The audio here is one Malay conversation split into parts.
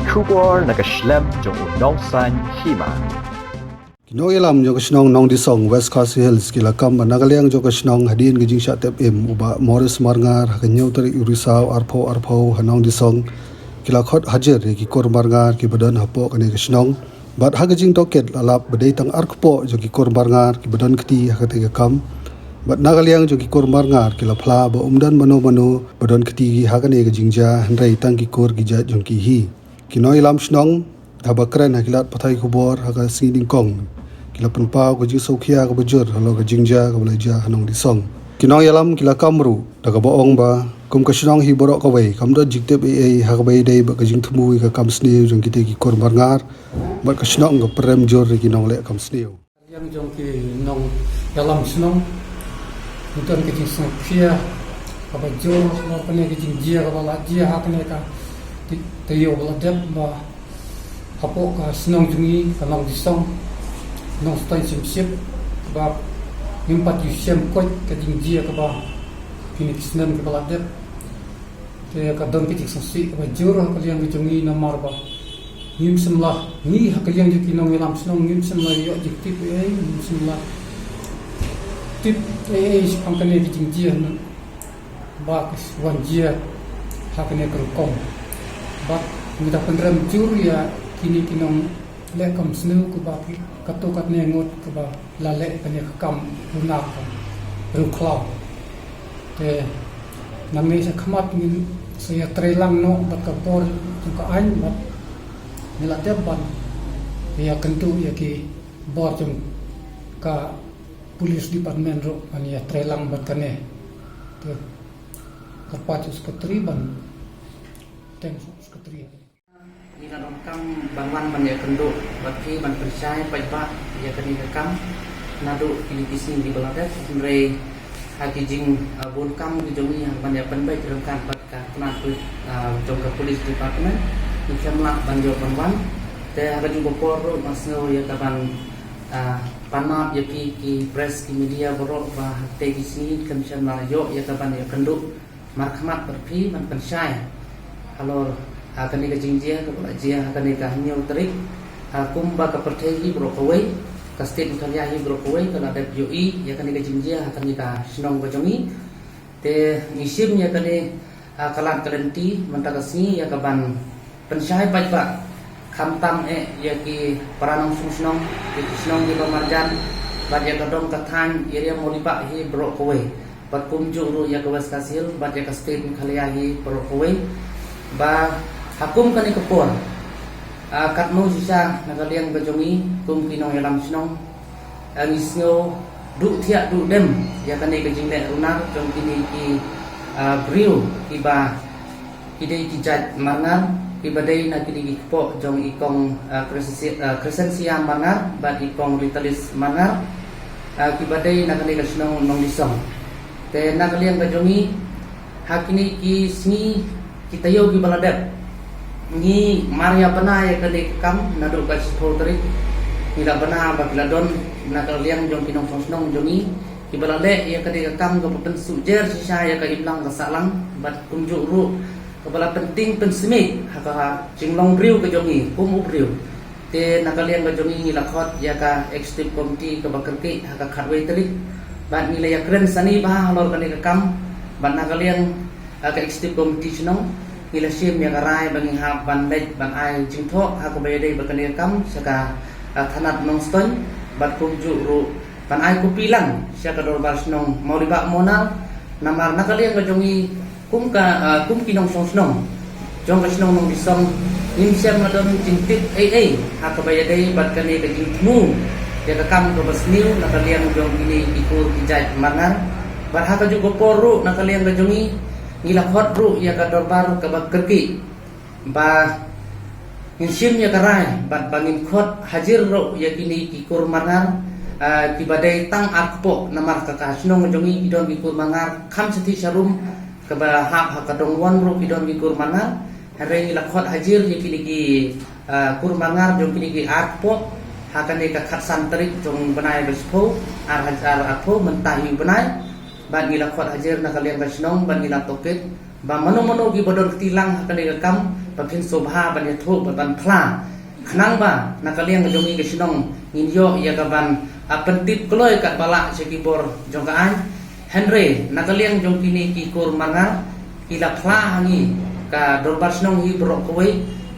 Kubor nakaslem jong unongsan hima. Kinoilam jo kasnong nong disong West Coast Hills kila kam nagaliang jo kasnong hadin gijing sha tep im uba Morris Marngar hakanyo tari urisau arpo hanong disong kila khot hajer ki kor marngar ki badan hapo kane kasnong bat hagajing toket lalap bedai tang arkpo jo ki kor marngar ki badan kti hakate kam bat nagaliang jo ki kor marngar kila phla ba umdan mano badan kti gi hagane gijing ja handai tang ki kor gi ja jong ki hi kinoilam snong habakran hakilat pathai kubor haga singding kong kila penpau ko ji sokhia ko bujur halo ko jingja ko belaja hanong disong kinong yalam kila kamru daga boong ba kum ka shnong hi borok ka wei kam do jiktep e ha ka bai dei ba ka jing thumui ka kam sniu jong kite ki kor marngar ba ka shnong ko prem jor ki nong le kam sniu yang jong ki nong yalam shnong mutan ki jing sokhia ka ba jor no pane ki jing jia ka ba jia ha kane ka te yo la dep ba hapo ka shnong jungi ka nong disong nong stain simsip ba impat yusem kot ka jingjia ka ba kini kisnem ka baladep te ka dong ki sosi ba jura ka liang jungi na marba nim semlah ni ha ka liang ki nong yalam snong nim semlah yo jiktip nim semlah tip pang ka ne ki jingjia ba wan jia ha ka ne kong ba kita pendram juri ya kini kinong lekam snu ku ba katokat ne ngot ku ba lale kane kam lunak ru klau te nami sa khamat ni saya trelang no ba ka por ka an ba nila deban ya kentu ya ki bor jum ka pulis department ro an ya trelang ba kane te kerpacus ketriban tem ketri Ina dong kam bangwan man ya kendo bagi man percaya pai ba ya kani kam nadu kini kising di belanda re haki jing bon kam di jongi yang man ya penbai dalam kan bat ka kena tu jong ka polis department ni kamla banjo bangwan te haga jing bopor masno ya kaban panap ya ki press ki media borok ba te kising kamshan la yo ya kaban ya kendo markhamat berpi man percaya kalau akan ika jingjia ke pelajia akan ika hanya terik kumba ke pertegi brokawai ke state kaliahi brokawai kalau ada yoi ya akan ika jingjia akan ika senong bajongi te isim ya akan kalat kalenti mentakasni ya kaban pensyai baik kamtam ya ki paranong senong ki senong di pemarjan bad ya kadong katang area molipak hi brokawai bad kumjuru ya ke West Kasil bad ya ke state kaliahi brokawai ba hakum kani kepor katmo sisa nakaliang bajongi kum kinong yalam sinong angisnyo du thia du dem ya kani kajing le runar jong kini ki briu iba kidei ki jat mangar ibadai na kini ki kepo jong ikong kresensia mangar ba ikong ritalis mangar kibadai na kani kasinong nong disong te nakaliang bajongi hakini ki sni kita yo gi baladep ni Maria bana ya kali kam nadu ka sipotri ila bana ba kiladon na kaliang jong kinong sosnong jongi ibalale ya kali kam go pen sujer sisa ya ka iblang ka salang bat kunju ru kepala penting pensemi haka jinglong riu ke jongi kum ubriu te na kaliang ka jongi ila khot ya ka executive committee ka bakerki haka khatwei teri bat nilai ya kren sani ba halor kali kam bat na kaliang ka executive committee snong ila sim ya karai bagi hab ban lek ban ai jingtho ha ko bayade bakane kam saka thanat nongston bat kumju ru ban ai ko pilang saka dor bas nong moriba monal namar nakali ang jongi kum kinong sonsnong jong kasnong nong disong nim siam madon jingtit ha ko bayade bat kane ka jingmu ya ka kam ko basniu nakali ang jong ini ikur kijat mangan bat ha ka jugo poru nakali ang jongi nila hot ru ya ka dorbaru ka bakerki ba insim ya karai bat bangin khot hajir ru ya kini kikur manar kibadai tang akpo namar ka kasno ngongi idon kikur mangar kham sati sharum ka ba hap hakadong wan ru idon kikur manar hare nila hot hajir ya kini ki kur mangar jong kini ki akpo hakane ka khat santrik jong banai bespo ar akpo mentahi banai ban nila khot hajer na kalian kasnong ban nila toket ba mano gi bodon tilang hakane ka kam pakin sobha ban ya thu ban phla khnang ba nakaliang ka jongi ka sinong ninyo ya ka ban pentip kloy ka bala sekibor jong ka an Henry nakaliang jong kini ki kur manga kila phla hangi ka dorbar sinong hi bro kowe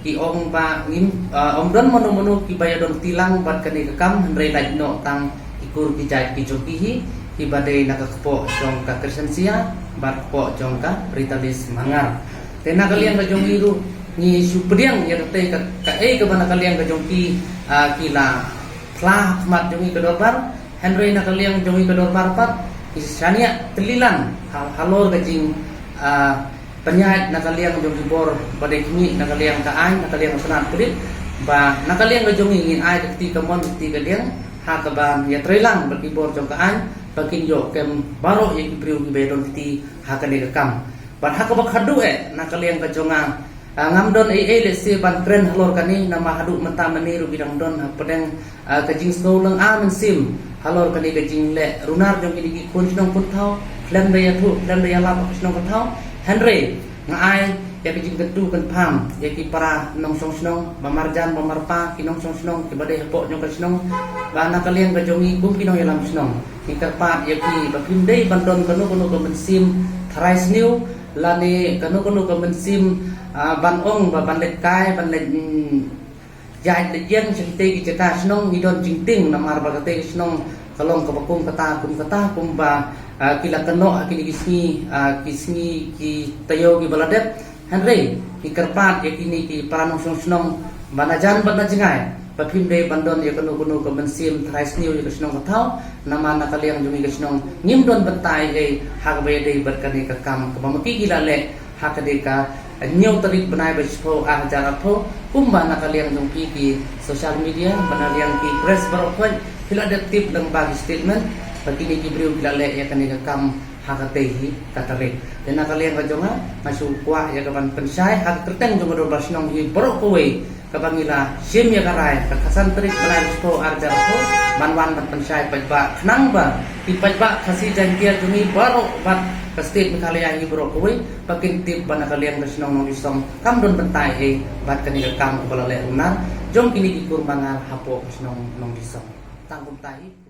ki ong ba ngim om don mano ki bayadon tilang bat kane ka kam Henry lai no tang ikur ki jai ki joki hi ki badai nakakpo jong ka Kristensia bat po jong ka Ritalis mangar tena kalian ka jong iru ni supriang ya te ka ka bana kalian ka jong ki kila plah mat jong ka dorbar Henry na kalian jong ka dorbar pat isania telilan halor ka jing penyat na kalian jong bor badai kini na kalian ka ai na kalian sanat kulit ba na kalian ka jong ingin ai ka ti ka mon ti ka diang ha ka ban ya trelang berkibor jong ka ai bakin yo kem baro yang priu ki bedon ti ha ka ne ka kam ban ha ka bakhadu na kalian ka jonga ngamdon le se ban kren halor kani nama hadu menta meniru bidang don pedeng ka jing snow lang men sim halor kani ka jing le runar jong ki kun snong pun thau klem daya thu klem daya lap snong pun thau Henry ngai ya ki jing ketu kan pam ya ki para nong song snong bamarjan bamarpa ki nong song snong ki badai hapo jong ka snong ba na kalian ka jongi kum ki nong yalam snong ki karpat ya ki bakim dei bandon kanu ka mensim thrais new lani kanu ka mensim ban ong ba ban let kai ban let jai let yen chite ki chata snong ni don jing ting namar ba ka te snong kalong ka bakum kata kum ba kila kano kisni ki tayo ki baladet Henry ki karpat ya kini ki paranong snong banajan bana jingai papim de bandon ya kanu ka mensim thrais new ya snong kathau nama na kaliang jumi ka snong nim don bentai hak be de berkani ka kam ka mamaki kila le hak de ka nyau tarik benai bespo jara pho kumba na kaliang jumi ki social media banaliang ki press barokwan kila de tip dang bagi statement pagkini ki briu kila le ya kani ka kam hakatehi katarik dan kalian kajonga masuk kuah ya kapan pensai hak terteng jong do basnong hi borok kowe kabangila sim ya karai kakasan trik belai sto arjar ko manwan ban pensai pajba khnang ba ti pajba khasi jankia jumi borok bat pasti kalian hi borok kowe pakin tip ban kalian basnong nong isong kam don bentai bat kani kam kala le unar jong kini dikur mangal hapo basnong nong isong tangkum tai